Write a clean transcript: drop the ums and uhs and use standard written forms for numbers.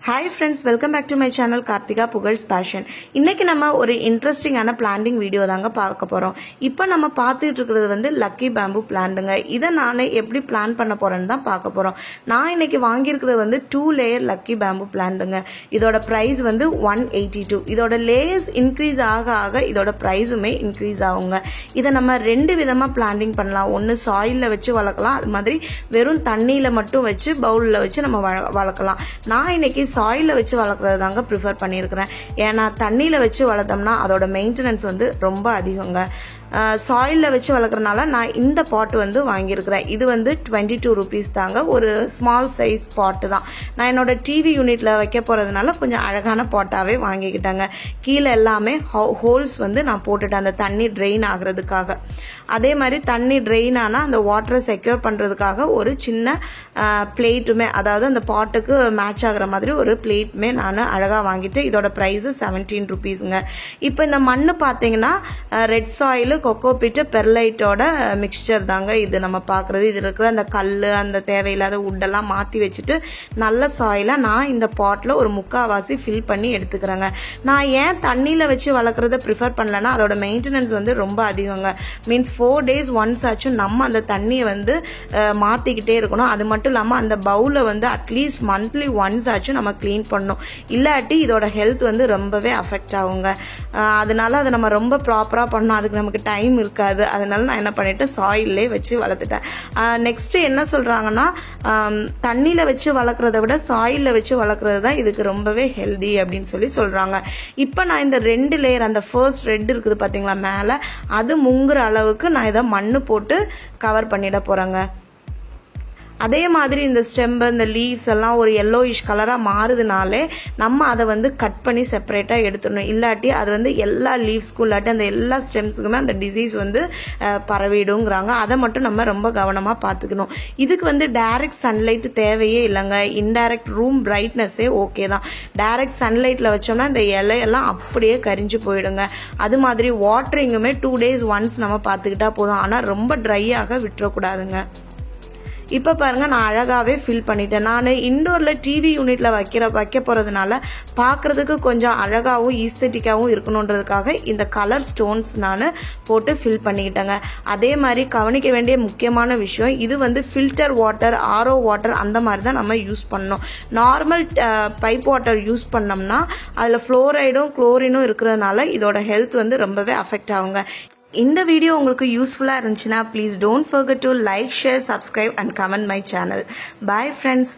Hi friends, welcome back to my channel Karthika Pugal's Passion. இன்னைக்கு நம்ம ஒரு இன்ட்ரஸ்டிங்கான planting video தாங்க பார்க்க போறோம். இப்போ நம்ம பார்த்துட்டு இருக்கிறது வந்து லக்கி பேம்பு பிளான்ட்ங்க. இத நான் எப்படி பிளான் பண்ண போறேன்னு தான் பார்க்க போறோம். நான் இன்னைக்கு வாங்கி இருக்கிறது வந்து 2 லேயர் லக்கி பேம்பு பிளான்ட்ங்க. இதோட பிரைஸ் வந்து 182. இதோட லேயர்ஸ் இன்க்ரீஸ் ஆக இதோட பிரைஸுமே இன்க்ரீஸ் ஆகுங்க. இத நம்ம ரெண்டு விதமா பிளான்டிங் பண்ணலாம். ஒன்னு சாயில்ல வச்சு வளர்க்கலாம், அது மாதிரி வெறும் தண்ணியில மட்டும் வச்சு பவுல்ல வச்சு நம்ம வளர்க்கலாம். நான் இன்னைக்கு சாயில்ல வச்சு வளர்க்கறது தாங்க ப்ரிஃபர் பண்ணியிருக்கிறேன். ஏன்னா தண்ணியில வச்சு வளர்த்தோம்னா அதோட மெயின்டெனன்ஸ் வந்து ரொம்ப அதிகங்க. சாயில்ல வச்சு வளர்க்கறனால நான் இந்த பாட் வந்து வாங்கியிருக்கிறேன். இது வந்து 22 rupees தாங்க. ஒரு ஸ்மால் சைஸ் பாட்டு தான். நான் என்னோட டிவி யூனிட்ல வைக்க போறதுனால கொஞ்சம் அழகான பாட்டாவே வாங்கிக்கிட்டாங்க. கீழே எல்லாமே ஹோல்ஸ் வந்து நான் போட்டுட்டேன் அந்த தண்ணி ட்ரெயின் ஆகுறதுக்காக. அதே மாதிரி தண்ணி ட்ரெயின் ஆனா அந்த வாட்டரை செக்யூர் பண்றதுக்காக ஒரு சின்ன பிளேட்டுமே, அதாவது அந்த பாட்டுக்கு மேட்ச் ஆகுற மாதிரி ஒரு பிளேட்டுமே நான் அழகா வாங்கிட்டு இதோட பிரைஸ் 17 rupeesங்க. இப்போ இந்த மண்ணு பாத்தீங்கன்னா ரெட் சாயில், கொக்கோபிட், பெர்லைட்டோட மிக்சர் தாங்க இது நம்ம பாக்குறது. இது இருக்கிற அந்த கல்லு, அந்த தேவையில்லாத உட்டெல்லாம் மாத்தி வச்சுட்டு நல்ல சாயில நான் இந்த பாட்ல ஒரு முக்காவாசி ஃபில் பண்ணி எடுத்துக்கிறேங்க. நான் ஏன் தண்ணியில வச்சு வளர்க்கறத ப்ரிஃபர் பண்ணலன்னா அதோட மெயின்டெனன்ஸ் வந்து ரொம்ப அதிகங்க. மீன்ஸ் 4 days ஒன்ஸ் ஆச்சும் நம்ம அந்த தண்ணியை வந்து மாத்திக்கிட்டே இருக்கணும். அது மட்டும் இல்லாம அந்த பவுல வந்து அட்லீஸ்ட் மந்த்லி ஒன்ஸ் ஆச்சும் நம்ம கிளீன் பண்ணணும். இல்லாட்டி இதோட ஹெல்த் வந்து ரொம்பவே அஃபெக்ட் ஆகுங்க. அதனால அதை நம்ம ரொம்ப ப்ராப்பரா பண்ணணும். அதுக்கு நமக்கு டைம் இருக்காது. அதனால நான் என்ன பண்ணிட்டேன், சாயிலே வச்சு வளர்த்துட்டேன். நெக்ஸ்ட் என்ன சொல்றாங்கன்னா, தண்ணியில வச்சு வளர்க்கறத விட சாயில்ல வச்சு வளர்க்கறது தான் இதுக்கு ரொம்பவே ஹெல்தி அப்படின்னு சொல்றாங்க. இப்ப நான் இந்த 2 லேயர், அந்த ஃபர்ஸ்ட் ரெட் இருக்குது பாத்தீங்களா மேல, அது முங்குற அளவுக்கு நான் இதை மண்ணு போட்டு கவர் பண்ணிட போறேங்க. அதே மாதிரி இந்த ஸ்டெம், இந்த லீவ்ஸ் எல்லாம் ஒரு yellowish கலரா மாறுதுனாலே நம்ம அதை வந்து கட் பண்ணி செப்பரேட்டா எடுத்துடணும். இல்லாட்டி அது வந்து எல்லா லீவ்ஸ்க்கும் இல்லாட்டி அந்த எல்லா ஸ்டெம்ஸுக்குமே அந்த டிசீஸ் வந்து பரவிடுங்கிறாங்க. அதை மட்டும் நம்ம ரொம்ப கவனமா பார்த்துக்கணும். இதுக்கு வந்து டைரக்ட் சன்லைட் தேவையே இல்லைங்க. இன்டைரக்ட் ரூம் பிரைட்னஸே ஓகே தான். டைரக்ட் சன்லைட்ல வச்சோம்னா இந்த இலையெல்லாம் அப்படியே கரிஞ்சு போயிடுங்க. அது மாதிரி வாட்டரிங்குமே 2 days ஒன்ஸ் நம்ம பார்த்துக்கிட்டா போதும். ஆனா ரொம்ப ட்ரையாக விட்டுறக்கூடாதுங்க. இப்ப பாருங்க, நான் அழகாவே ஃபில் பண்ணிட்டேன். நான் இண்டோர்ல டிவி யூனிட்ல வைக்க போறதுனால பாக்குறதுக்கு கொஞ்சம் அழகாவும் ஈஸ்தட்டிக்காவும் இருக்கணும்ன்றதுக்காக இந்த கலர் ஸ்டோன்ஸ் நான் போட்டு ஃபில் பண்ணிக்கிட்டேங்க. அதே மாதிரி கவனிக்க வேண்டிய முக்கியமான விஷயம், இது வந்து ஃபில்டர் வாட்டர், ஆரோ வாட்டர் அந்த மாதிரி தான் நம்ம யூஸ் பண்ணணும். நார்மல் பைப் வாட்டர் யூஸ் பண்ணோம்னா அதுல ஃப்ளோரைடும் குளோரினும் இருக்கிறதுனால இதோட ஹெல்த் வந்து ரொம்பவே அஃபெக்ட் ஆகுங்க. இந்த வீடியோ உங்களுக்கு யூஸ்ஃபுல்லா இருந்துச்சுன்னா please don't forget to like, share, subscribe and comment my channel. Bye friends.